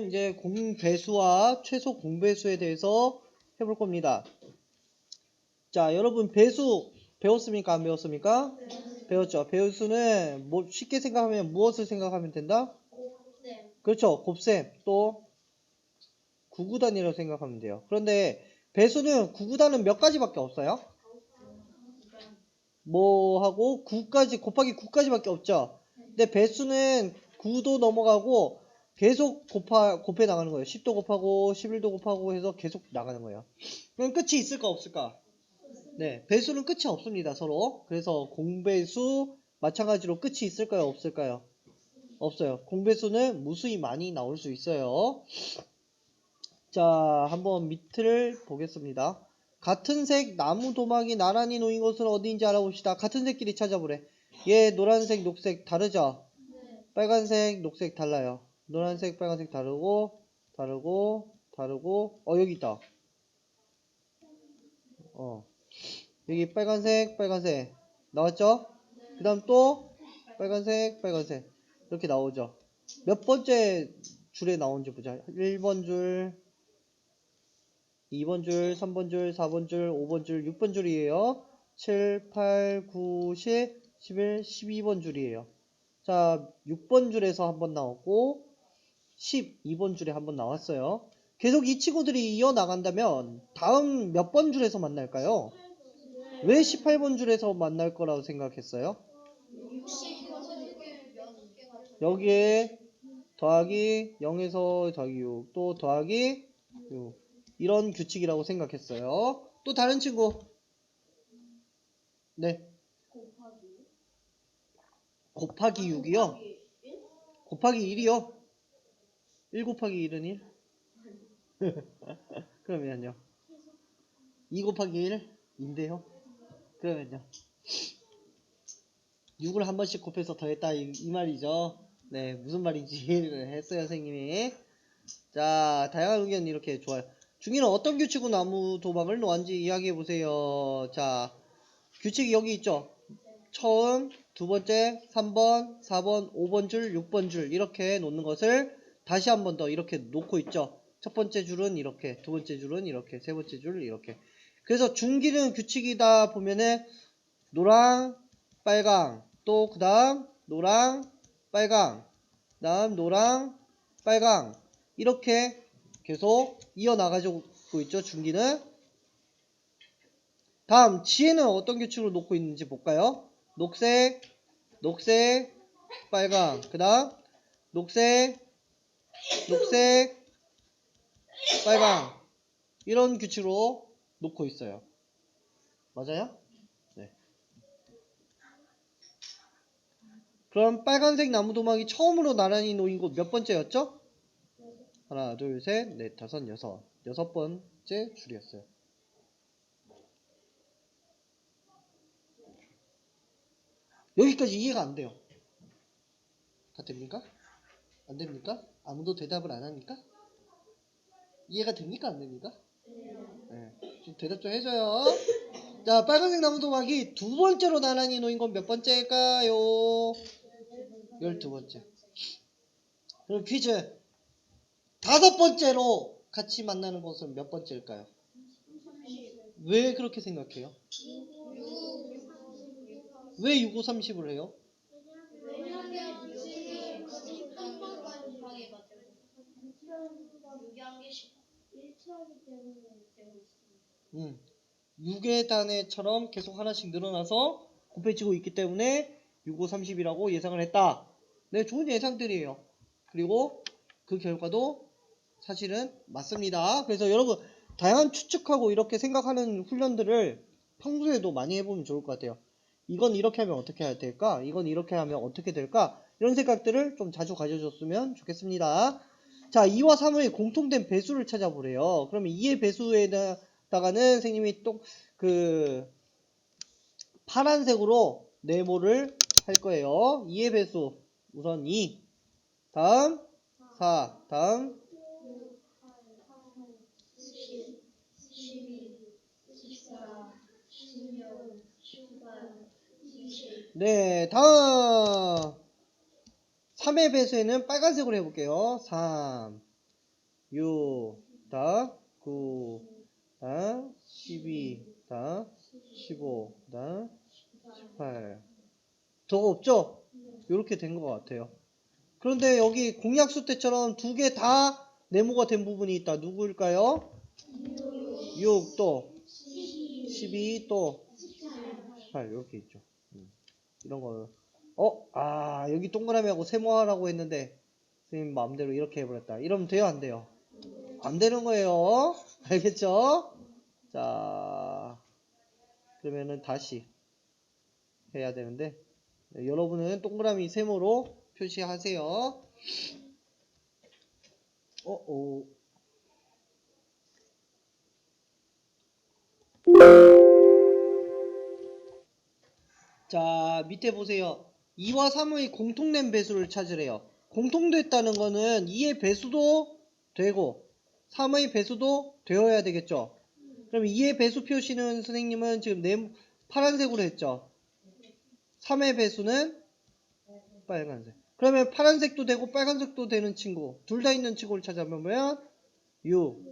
이제 공배수와 최소 공배수에 대해서 해볼 겁니다. 자, 여러분 배수 배웠습니까? 안 배웠습니까? 네. 배웠죠. 배수는 뭐 쉽게 생각하면 무엇을 생각하면 된다? 네. 그렇죠. 곱셈 또 구구단이라고 생각하면 돼요. 그런데 배수는 구구단은 몇 가지밖에 없어요? 뭐 하고 9까지 곱하기 9까지밖에 없죠. 근데 배수는 9도 넘어가고 계속 곱해 나가는 거예요. 10도 곱하고 11도 곱하고 해서 계속 나가는 거예요. 그럼 끝이 있을까 없을까? 네, 배수는 끝이 없습니다. 서로. 그래서 공배수 마찬가지로 끝이 있을까요 없을까요? 없어요. 공배수는 무수히 많이 나올 수 있어요. 자, 한번 밑을 보겠습니다. 같은 색 나무 도막이 나란히 놓인 곳은 어디인지 알아봅시다. 같은 색끼리 찾아보래. 얘 노란색, 녹색 다르죠? 네. 빨간색, 녹색 달라요. 노란색, 빨간색 다르고 여기 있다. 여기 빨간색 나왔죠? 그 다음 또 빨간색 이렇게 나오죠. 몇 번째 줄에 나오는지 보자. 1번 줄, 2번 줄, 3번 줄, 4번 줄, 5번 줄, 6번 줄이에요. 7, 8, 9, 10, 11, 12번 줄이에요. 자, 6번 줄에서 한번 나왔고 12번 줄에 한번 나왔어요. 계속 이 친구들이 이어나간다면 다음 몇 번 줄에서 만날까요? 왜 18번 줄에서 만날 거라고 생각했어요? 여기에 더하기 0에서 더하기 6, 또 더하기 6 이런 규칙이라고 생각했어요. 또 다른 친구. 네. 곱하기 6이요? 곱하기 1이요? 1 곱하기 1은 1? 그러면요. 2 곱하기 1인데요. 그러면요. 6을 한 번씩 곱해서 더했다 이 말이죠. 네, 무슨 말인지 이해를 했어요, 선생님이. 자, 다양한 의견 이렇게 좋아요. 중이는 어떤 규칙으로 나무 도막을 놓았는지 이야기해 보세요. 자, 규칙이 여기 있죠. 처음, 두 번째, 3번, 4번, 5번 줄, 6번 줄 이렇게 놓는 것을 다시 한 번 더 이렇게 놓고 있죠. 첫 번째 줄은 이렇게, 두 번째 줄은 이렇게, 세 번째 줄은 이렇게. 그래서 중기는 규칙이다 보면은 노랑, 빨강, 또 그 다음 노랑, 빨강, 그 다음 노랑, 빨강 이렇게 계속 이어나가고 있죠. 중기는. 다음 지혜는 어떤 규칙으로 놓고 있는지 볼까요? 녹색, 빨강, 그 다음 녹색, 빨강 이런 규칙으로 놓고 있어요. 맞아요? 네. 그럼 빨간색 나무도막이 처음으로 나란히 놓인 곳 몇 번째였죠? 하나, 둘, 셋, 넷, 다섯, 여섯 번째 줄이었어요. 여기까지 이해가 안 돼요. 다 됩니까? 안 됩니까? 아무도 대답을 안 하니까? 이해가 됩니까? 안 됩니까? 네. 좀 대답 좀 해줘요. 자, 빨간색 나무도막이 두 번째로 나란히 놓인 건 몇 번째일까요? 12번째. 그럼 퀴즈. 다섯 번째로 같이 만나는 것은 몇 번째일까요? 왜 그렇게 생각해요? 왜 6, 5, 30을 해요? 왜냐면 6의 단위처럼 계속 하나씩 늘어나서 곱해지고 있기 때문에 6, 5, 30이라고 예상을 했다. 네, 좋은 예상들이에요. 그리고 그 결과도 사실은 맞습니다. 그래서 여러분 다양한 추측하고 이렇게 생각하는 훈련들을 평소에도 많이 해보면 좋을 것 같아요. 이건 이렇게 하면 어떻게 해야 될까? 이건 이렇게 하면 어떻게 될까? 이런 생각들을 좀 자주 가져줬으면 좋겠습니다. 자, 2와 3의 공통된 배수를 찾아보래요. 그러면 2의 배수에다가는 선생님이 또 그 파란색으로 네모를 할 거예요. 2의 배수 우선 2, 다음 4, 다음 네, 다음 3의 배수에는 빨간색으로 해볼게요. 3, 6, 다 9, 다 12, 다 15, 다 18. 더 없죠? 이렇게 된 것 같아요. 그런데 여기 공약수 때처럼 두 개 다 네모가 된 부분이 있다. 누구일까요? 6, 또 12, 또 18. 이렇게 있죠. 이런 거. 여기 동그라미하고 세모하라고 했는데 선생님 마음대로 이렇게 해버렸다. 이러면 돼요, 안 돼요? 안 되는 거예요. 알겠죠? 자, 그러면은 다시 해야 되는데, 네, 여러분은 동그라미 세모로 표시하세요. 오. 자, 밑에 보세요. 2와 3의 공통된 배수를 찾으래요. 공통됐다는 거는 2의 배수도 되고 3의 배수도 되어야 되겠죠. 그럼 2의 배수 표시는 선생님은 지금 파란색으로 했죠. 3의 배수는 빨간색. 그러면 파란색도 되고 빨간색도 되는 친구, 둘 다 있는 친구를 찾아보면 6,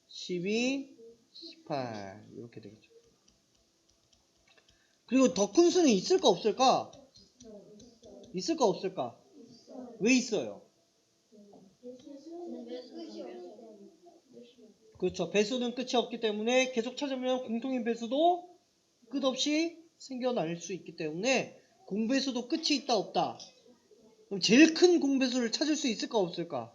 12, 18 이렇게 되겠죠. 그리고 더 큰 수는 있을까 없을까? 있을까 없을까? 왜 있어요? 그렇죠. 배수는 끝이 없기 때문에 계속 찾으면 공통인 배수도 끝없이 생겨날 수 있기 때문에 공배수도 끝이 있다 없다. 그럼 제일 큰 공배수를 찾을 수 있을까 없을까?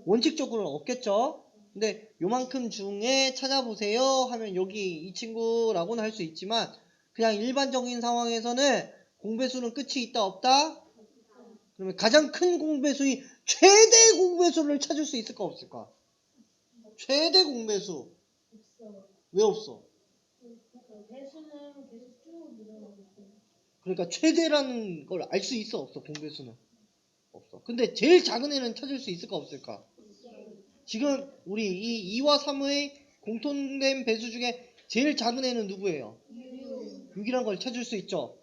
원칙적으로는 없겠죠. 근데 요만큼 중에 찾아보세요 하면 여기 이 친구라고는 할 수 있지만 그냥 일반적인 상황에서는 공배수는 끝이 있다 없다? 그러면 가장 큰 공배수의 최대 공배수를 찾을 수 있을까 없을까? 최대 공배수 왜 없어? 그러니까 최대라는 걸 알 수 있어 없어? 공배수는 없어. 근데 제일 작은 애는 찾을 수 있을까 없을까? 지금 우리 이 2와 3의 공통된 배수 중에 제일 작은 애는 누구예요? 6이란 걸 찾을 수 있죠.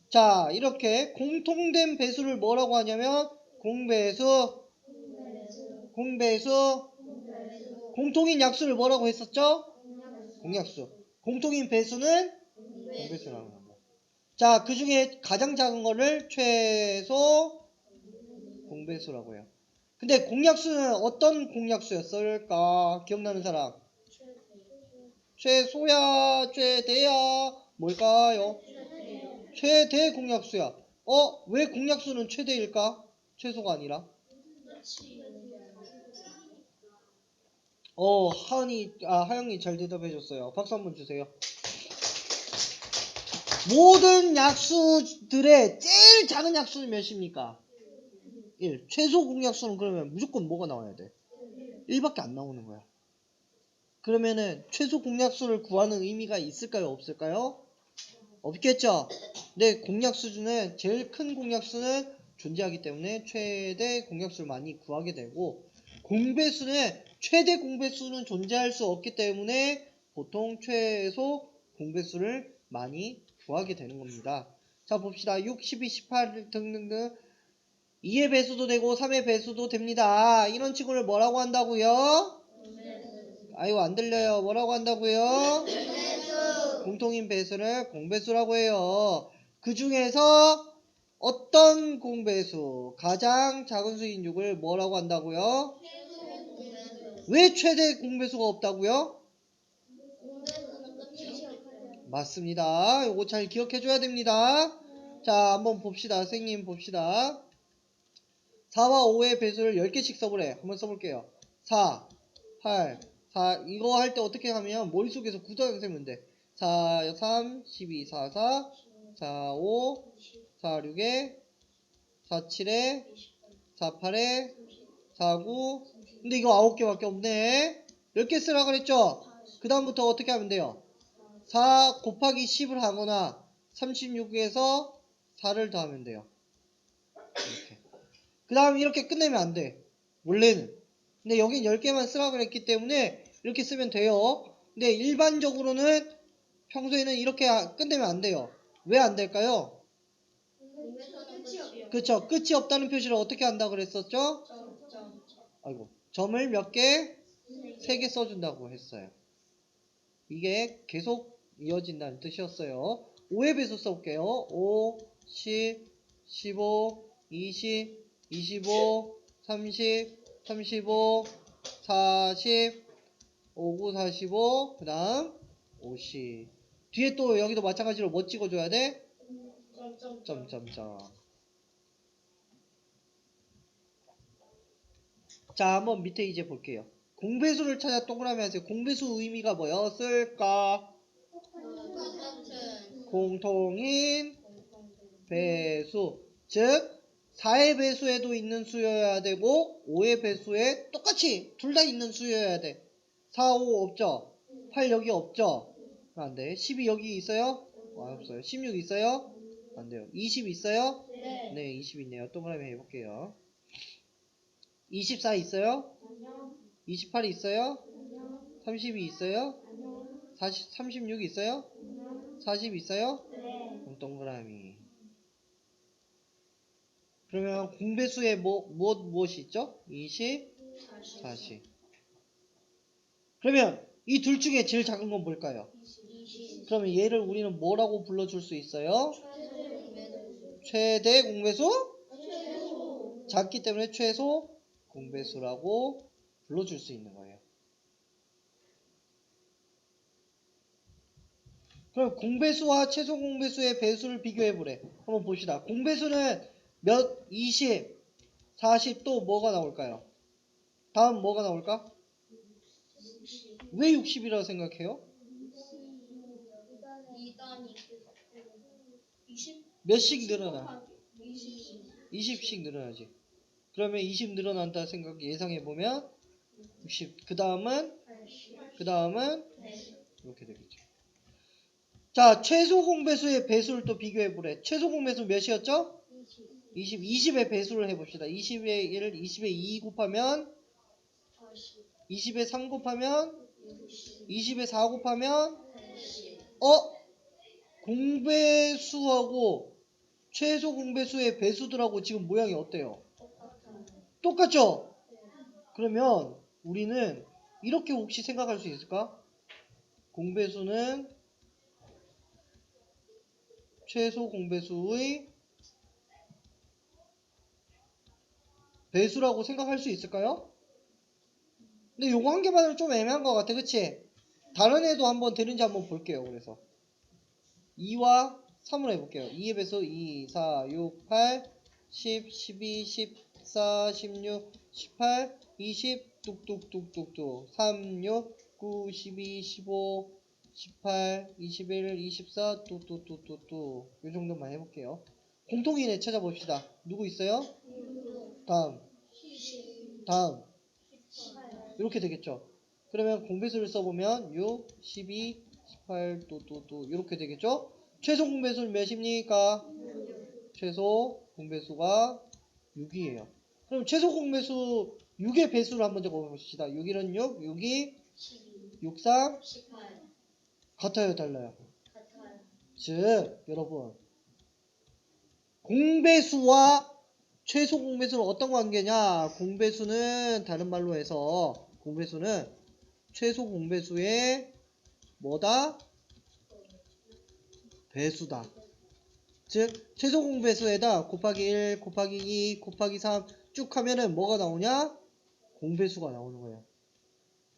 자, 이렇게 공통된 배수를 뭐라고 하냐면 공배수, 공배수, 공통인 약수를 뭐라고 했었죠? 공약수. 공통인 배수는 공배수라고 합니다. 자, 그 중에 가장 작은 거를 최소 공배수라고 해요. 근데 공약수는 어떤 공약수였을까? 기억나는 사람? 최소야, 최대야, 뭘까요? 최대 공약수야. 왜 공약수는 최대일까? 최소가 아니라? 하영이 잘 대답해줬어요. 박수 한번 주세요. 모든 약수들의 제일 작은 약수는 몇입니까? 1. 최소 공약수는 그러면 무조건 뭐가 나와야 돼? 1밖에 안 나오는 거야. 그러면은 최소 공약수를 구하는 의미가 있을까요? 없을까요? 없겠죠? 근데 공약수는 제일 큰 공약수는 존재하기 때문에 최대 공약수를 많이 구하게 되고 공배수는 최대 공배수는 존재할 수 없기 때문에 보통 최소 공배수를 많이 구하게 되는 겁니다. 자 봅시다. 6, 12, 18 등등등 2의 배수도 되고 3의 배수도 됩니다. 이런 친구를 뭐라고 한다고요? 아이고 안 들려요. 뭐라고 한다고요? 공통인 배수를 공배수라고 해요. 그 중에서 어떤 공배수, 가장 작은 수인 6을 뭐라고 한다고요? 왜 최대 공배수가 없다고요? 맞습니다. 이거 잘 기억해 줘야 됩니다. 자, 한번 봅시다. 선생님 봅시다. 4와 5의 배수를 10개씩 써보래. 한번 써볼게요. 4, 8, 4. 이거 할 때 어떻게 하면 머릿속에서 구도형 세면 돼. 4, 3, 12, 4, 4, 4, 5, 4, 6에, 4, 7에, 4, 8에, 4, 9. 근데 이거 9개밖에 없네. 10개 쓰라 그랬죠? 그 다음부터 어떻게 하면 돼요? 4 곱하기 10을 하거나 36에서 4를 더하면 돼요. 이렇게. 그 다음 이렇게 끝내면 안 돼. 원래는. 근데 여긴 10개만 쓰라 그랬기 때문에 이렇게 쓰면 돼요. 근데 일반적으로는 평소에는 이렇게 끝내면 안 돼요. 왜 안 될까요? 그렇죠. 끝이 없다는 표시를 어떻게 한다 그랬었죠? 아이고. 점을 몇 개? 3개 써준다고 했어요. 이게 계속 이어진다는 뜻이었어요. 5의 배수 써볼게요. 5, 10, 15, 20, 25, 30, 35, 40, 59, 45, 그 다음 50. 뒤에 또 여기도 마찬가지로 뭐 찍어줘야 돼? 점점점. 자, 한번 밑에 이제 볼게요. 공배수를 찾아 동그라미 하세요. 공배수 의미가 뭐였을까? 똑같은 공통인 공통된 배수. 즉 4의 배수에도 있는 수여야 되고 5의 배수에 똑같이 둘 다 있는 수여야 돼. 4, 5 없죠? 8 여기 없죠? 안 돼. 12 여기 있어요? 없어요. 16 있어요? 안 돼요. 20 있어요? 네. 네, 20 있네요. 동그라미 해볼게요. 24 있어요? 28 있어요? 32 있어요? 36 있어요? 40 있어요? 동그라미. 그러면 공배수에 무엇이 있죠? 20, 40. 그러면 이 둘 중에 제일 작은 건 뭘까요? 20 그러면 얘를 우리는 뭐라고 불러줄 수 있어요? 최대 최대 공배수? 최소 작기 때문에 최소 공배수라고 불러줄 수 있는 거예요. 그럼 공배수와 최소 공배수의 배수를 비교해보래. 한번 봅시다. 공배수는 몇, 20, 40 또 뭐가 나올까요? 다음 뭐가 나올까? 왜 60이라고 생각해요? 2단위 20 몇씩 늘어나? 20 20씩 늘어나지. 그러면 20 늘어난다 생각 예상해보면 60. 그 다음은 80 이렇게 되겠죠. 자, 최소 공배수의 배수를 또 비교해보래. 최소 공배수 몇이었죠? 20. 20의 배수를 해봅시다. 20의 1, 20의 2 곱하면 20의 3 곱하면 20의 4 곱하면 공배수하고 최소 공배수의 배수들하고 지금 모양이 어때요? 똑같죠? 그러면 우리는 이렇게 혹시 생각할 수 있을까? 공배수는 최소 공배수의 배수라고 생각할 수 있을까요? 근데 요거 한 개만으로 좀 애매한 것 같아. 그치? 다른 애도 한번 되는지 한번 볼게요. 그래서 2와 3으로 해볼게요. 2의 배수 2, 4, 6, 8, 10, 12, 14, 16, 18, 20 뚝뚝뚝뚝뚝 3, 6, 9, 12, 15, 18, 21, 24 뚝뚝뚝뚝뚝 요 정도만 해볼게요. 공통인에 찾아봅시다. 누구 있어요? 다음 이렇게 되겠죠. 그러면 공배수를 써보면 6, 12, 18 또 이렇게 되겠죠. 최소 공배수는 몇입니까? 최소 공배수가 6이에요. 그럼 최소 공배수 6의 배수를 한번 적어봅시다. 6일은 6, 6이 6, 3 18 같아요, 달라요? 같아요 즉 여러분 공배수와 최소 공배수는 어떤 관계냐? 공배수는 다른 말로 해서 공배수는 최소 공배수의 뭐다? 배수다. 즉 최소 공배수에다 곱하기 1, 곱하기 2, 곱하기 3 쭉 하면은 뭐가 나오냐? 공배수가 나오는 거예요.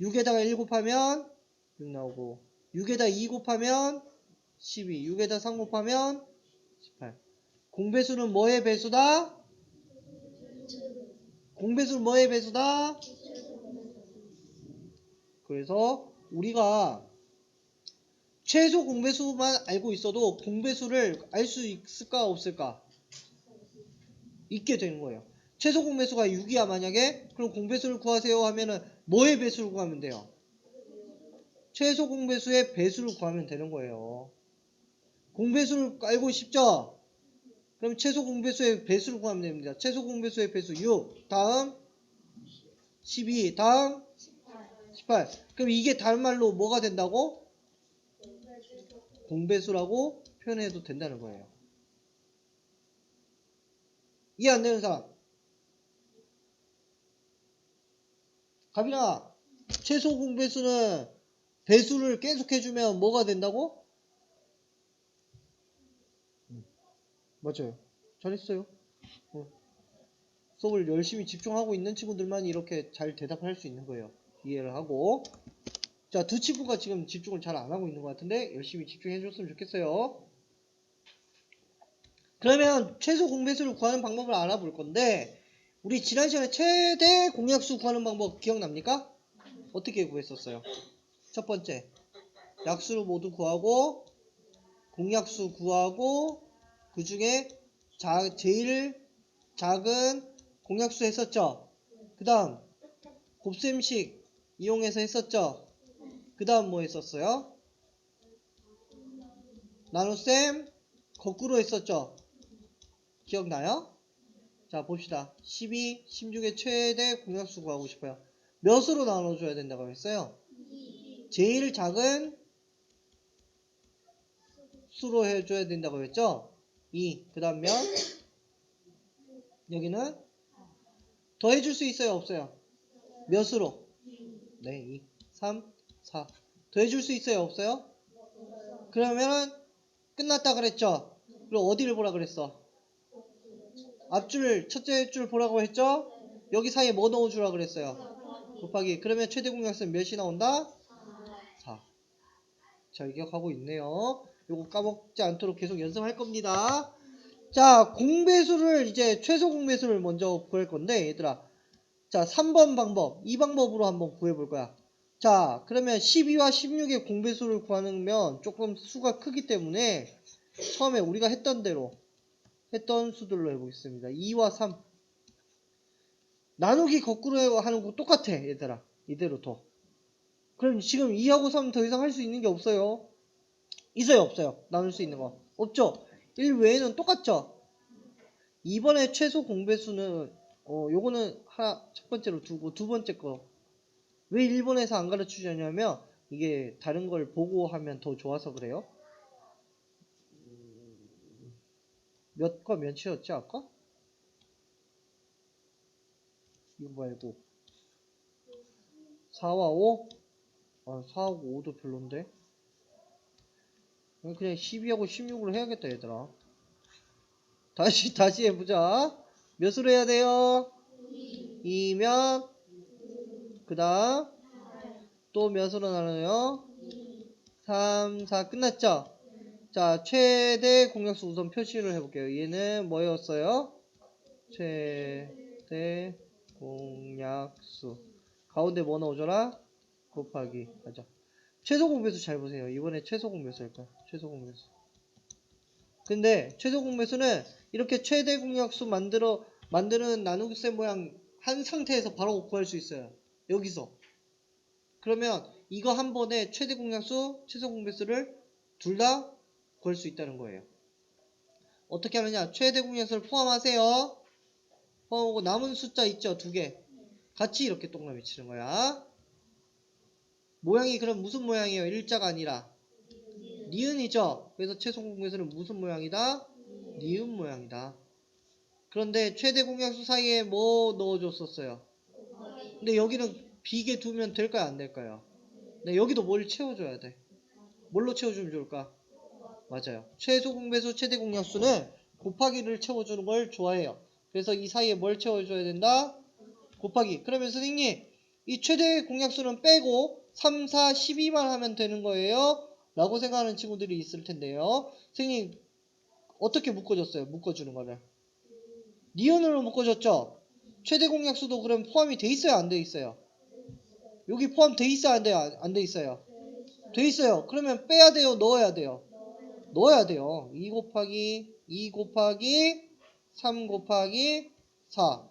6에다가 1 곱하면 6 나오고 6에다 2 곱하면 12, 6에다 3 곱하면 18. 공배수는 뭐의 배수다? 공배수는 뭐의 배수다? 그래서 우리가 최소 공배수만 알고 있어도 공배수를 알 수 있을까 없을까? 있게 되는 거예요. 최소 공배수가 6이야 만약에 그럼 공배수를 구하세요 하면은 뭐의 배수를 구하면 돼요? 최소 공배수의 배수를 구하면 되는 거예요. 공배수를 알고 싶죠? 그럼 최소 공배수의 배수를 구하면 됩니다. 최소 공배수의 배수 6 다음 12 다음 18. 그럼 이게 다른 말로 뭐가 된다고? 공배수라고 표현해도 된다는 거예요. 이해 안 되는 사람? 가빈아, 최소 공배수는 배수를 계속 해주면 뭐가 된다고? 맞아요. 잘했어요. 수업을 열심히 집중하고 있는 친구들만 이렇게 잘 대답할 수 있는 거예요. 이해를 하고. 자, 두 친구가 지금 집중을 잘 안 하고 있는 것 같은데 열심히 집중해 줬으면 좋겠어요. 그러면 최소 공배수를 구하는 방법을 알아볼 건데, 우리 지난 시간에 최대 공약수 구하는 방법 기억납니까? 어떻게 구했었어요? 첫 번째, 약수를 모두 구하고 공약수 구하고 그 중에 제일 작은 공약수 했었죠. 그 다음 곱셈식 이용해서 했었죠. 그 다음 뭐 했었어요? 나눗셈 거꾸로 했었죠. 기억나요? 자, 봅시다. 12, 16의 최대 공약수 구하고 싶어요. 몇으로 나눠줘야 된다고 했어요? 제일 작은 수로 해줘야 된다고 했죠? 2. 그 다음 몇? 여기는 더해줄 수 있어요? 없어요? 몇으로? 네, 2, 3, 4. 더해줄 수 있어요? 없어요? 그러면은 끝났다 그랬죠? 그럼 어디를 보라 그랬어? 앞줄, 첫째 줄 보라고 했죠? 여기 사이에 뭐 넣어주라 그랬어요? 곱하기. 그러면 최대 공약수는 몇이 나온다? 4. 잘 기억하고 있네요. 요거 까먹지 않도록 계속 연습할 겁니다. 자, 공배수를 이제 최소 공배수를 먼저 구할 건데 얘들아. 자, 3번 방법. 이 방법으로 한번 구해 볼 거야. 자, 그러면 12와 16의 공배수를 구하면 조금 수가 크기 때문에 처음에 우리가 했던 대로 했던 수들로 해보겠습니다. 2와 3. 나누기 거꾸로 하는 거 똑같아, 얘들아. 이대로 둬. 그럼 지금 2하고 3 더 이상 할 수 있는 게 없어요. 있어요, 없어요? 나눌 수 있는 거. 없죠? 1 외에는 똑같죠? 이번에 최소 공배수는 요거는 첫 번째로 두고 두 번째 거. 왜 일본에서 안 가르쳐 주냐면 이게 다른 걸 보고 하면 더 좋아서 그래요. 몇과 몇이었지 아까? 이거 말고 4와 5? 아, 4하고 5도 별론데. 그냥 12하고 16으로 해야겠다 얘들아. 다시 해보자. 몇으로 해야 돼요? 2면 그 다음 또 몇으로 나눠요? 3, 4 끝났죠? 자, 최대 공약수 우선 표시를 해볼게요. 얘는 뭐였어요? 최대 공약수. 가운데 뭐 넣어줘라? 곱하기. 맞아. 최소 공배수 잘 보세요. 이번에 최소 공배수일 거야. 최소 공배수. 근데 최소 공배수는 이렇게 최대 공약수 만드는 나누기셈 모양 한 상태에서 바로 구할 수 있어요. 여기서. 그러면 이거 한 번에 최대 공약수, 최소 공배수를 둘 다 구할 수 있다는 거예요. 어떻게 하느냐? 최대 공약수를 포함하세요. 포함하고 남은 숫자 있죠? 두 개. 같이 이렇게 동그라미 치는 거야. 모양이 그럼 무슨 모양이에요? 일자가 아니라 니은이죠? 그래서 최소 공배수는 무슨 모양이다? 니은 모양이다. 그런데 최대 공약수 사이에 뭐 넣어줬었어요? 근데 여기는 비게 두면 될까요? 안 될까요? 네, 여기도 뭘 채워줘야 돼? 뭘로 채워주면 좋을까? 맞아요. 최소 공배수, 최대 공약수는 곱하기를 채워주는 걸 좋아해요. 그래서 이 사이에 뭘 채워줘야 된다? 곱하기. 그러면 선생님, 이 최대 공약수는 빼고 3, 4, 12만 하면 되는 거예요? 라고 생각하는 친구들이 있을 텐데요. 선생님, 어떻게 묶어줬어요? 묶어주는 거를. 니은으로 묶어줬죠? 최대 공약수도 그럼 포함이 돼 있어요? 안 돼 있어요? 여기 포함돼 있어요? 안 돼요? 안 돼 있어요? 돼 있어요. 그러면 빼야 돼요? 넣어야 돼요? 넣어야 돼요. 2 곱하기 3 곱하기 4.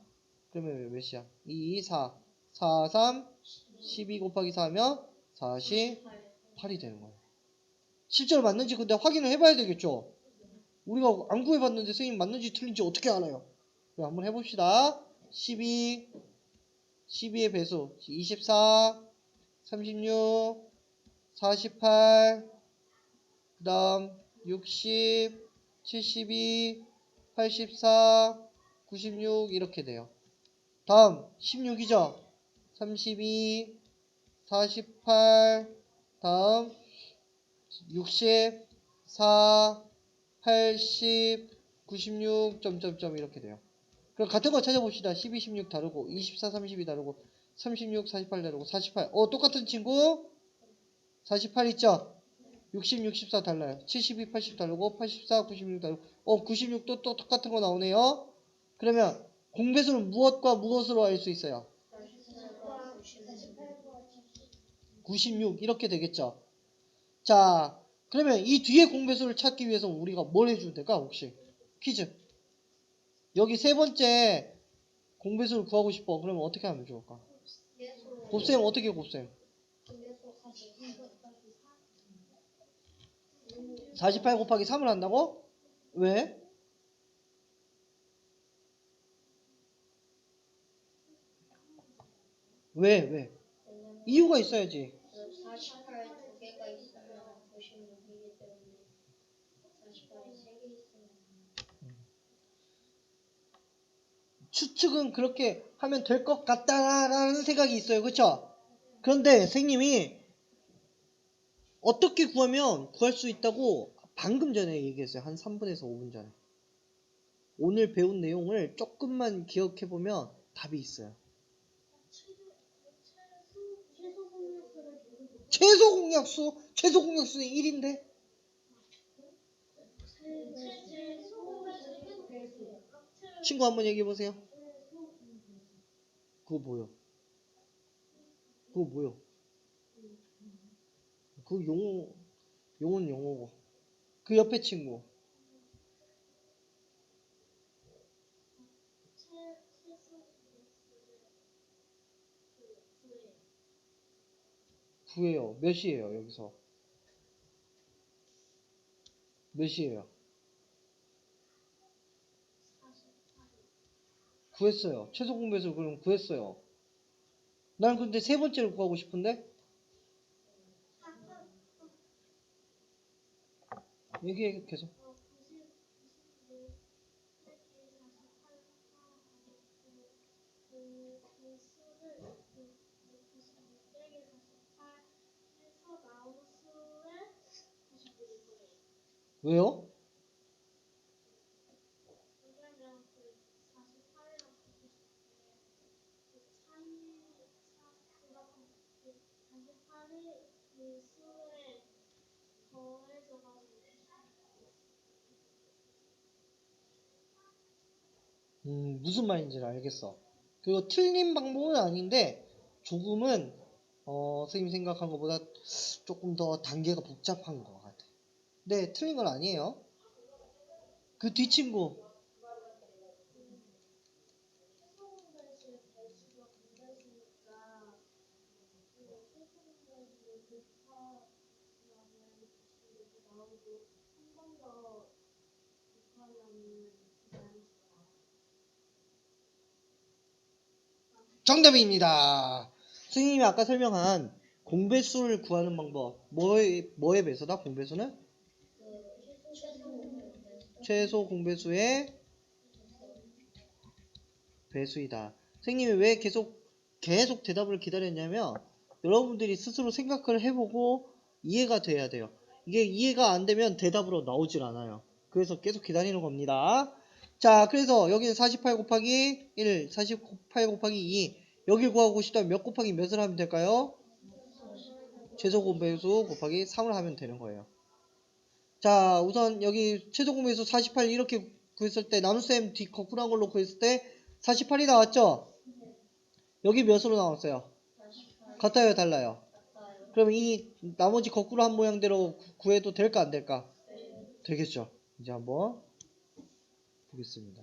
그러면 몇이야? 2, 4, 4, 3, 12 곱하기 4면 48이 되는 거예요. 실제로 맞는지 근데 확인을 해봐야 되겠죠? 우리가 안 구해봤는데 선생님 맞는지 틀린지 어떻게 알아요? 그럼 한번 해봅시다. 12의 배수 24, 36, 48, 그 다음 60, 72, 84, 96 이렇게 돼요. 다음 16이죠? 32, 48, 다음 64, 80, 96, 점점점 이렇게 돼요. 그럼 같은 거 찾아봅시다. 12, 16 다르고 24, 32 다르고 36, 48 다르고 48. 똑같은 친구 48 있죠? 60, 64 달라요. 72, 80 다르고 84, 96 다르고 96도 또 똑같은 거 나오네요. 그러면 공배수는 무엇과 무엇으로 알 수 있어요? 96 이렇게 되겠죠. 자, 그러면 이 뒤에 공배수를 찾기 위해서 우리가 뭘 해주면 될까? 혹시 퀴즈. 여기 세 번째 공배수를 구하고 싶어. 그러면 어떻게 하면 좋을까? 곱셈 어떻게 곱셈? 48 곱하기 3을 한다고? 왜? 왜? 이유가 있어야지. 48 두 개가 있으면 96이기 때문에 48이 3개 있으면 추측은 그렇게 하면 될 것 같다라는 생각이 있어요. 그쵸? 그런데 선생님이 어떻게 구하면 구할 수 있다고 방금 전에 얘기했어요. 한 3분에서 5분 전에. 오늘 배운 내용을 조금만 기억해보면 답이 있어요. 최소 공약수는 1인데? 친구 한번 얘기해보세요. 그거 뭐요? 그 용어는 용어고. 그 옆에 친구. 구해요. 몇이에요, 여기서? 몇이에요? 구했어요. 최소 공배수를 그럼 구했어요. 난 근데 세 번째를 구하고 싶은데? 얘기해, 계속. 왜요? 무슨 말인지는 알겠어. 그리고 틀린 방법은 아닌데, 조금은, 선생님 생각한 것보다 조금 더 단계가 복잡한 것 같아. 네, 틀린 건 아니에요. 그 뒷친구. 정답입니다. 선생님이 아까 설명한 공배수를 구하는 방법. 뭐에 배수다? 공배수는? 최소 공배수의 배수이다. 선생님이 왜 계속 대답을 기다렸냐면 여러분들이 스스로 생각을 해보고 이해가 돼야 돼요. 이게 이해가 안 되면 대답으로 나오질 않아요. 그래서 계속 기다리는 겁니다. 자, 그래서 여기는 48 곱하기 1, 48 곱하기 2. 여길 구하고 싶다면 몇 곱하기 몇을 하면 될까요? 최소 공배수 곱하기 3을 하면 되는 거예요. 자, 우선 여기 최소 공배수 48 이렇게 구했을 때 나눗셈 뒤 거꾸로 한 걸로 구했을 때 48이 나왔죠? 여기 몇으로 나왔어요? 같아요, 달라요? 그럼 이 나머지 거꾸로 한 모양대로 구해도 될까 안 될까? 되겠죠. 이제 한번 보겠습니다.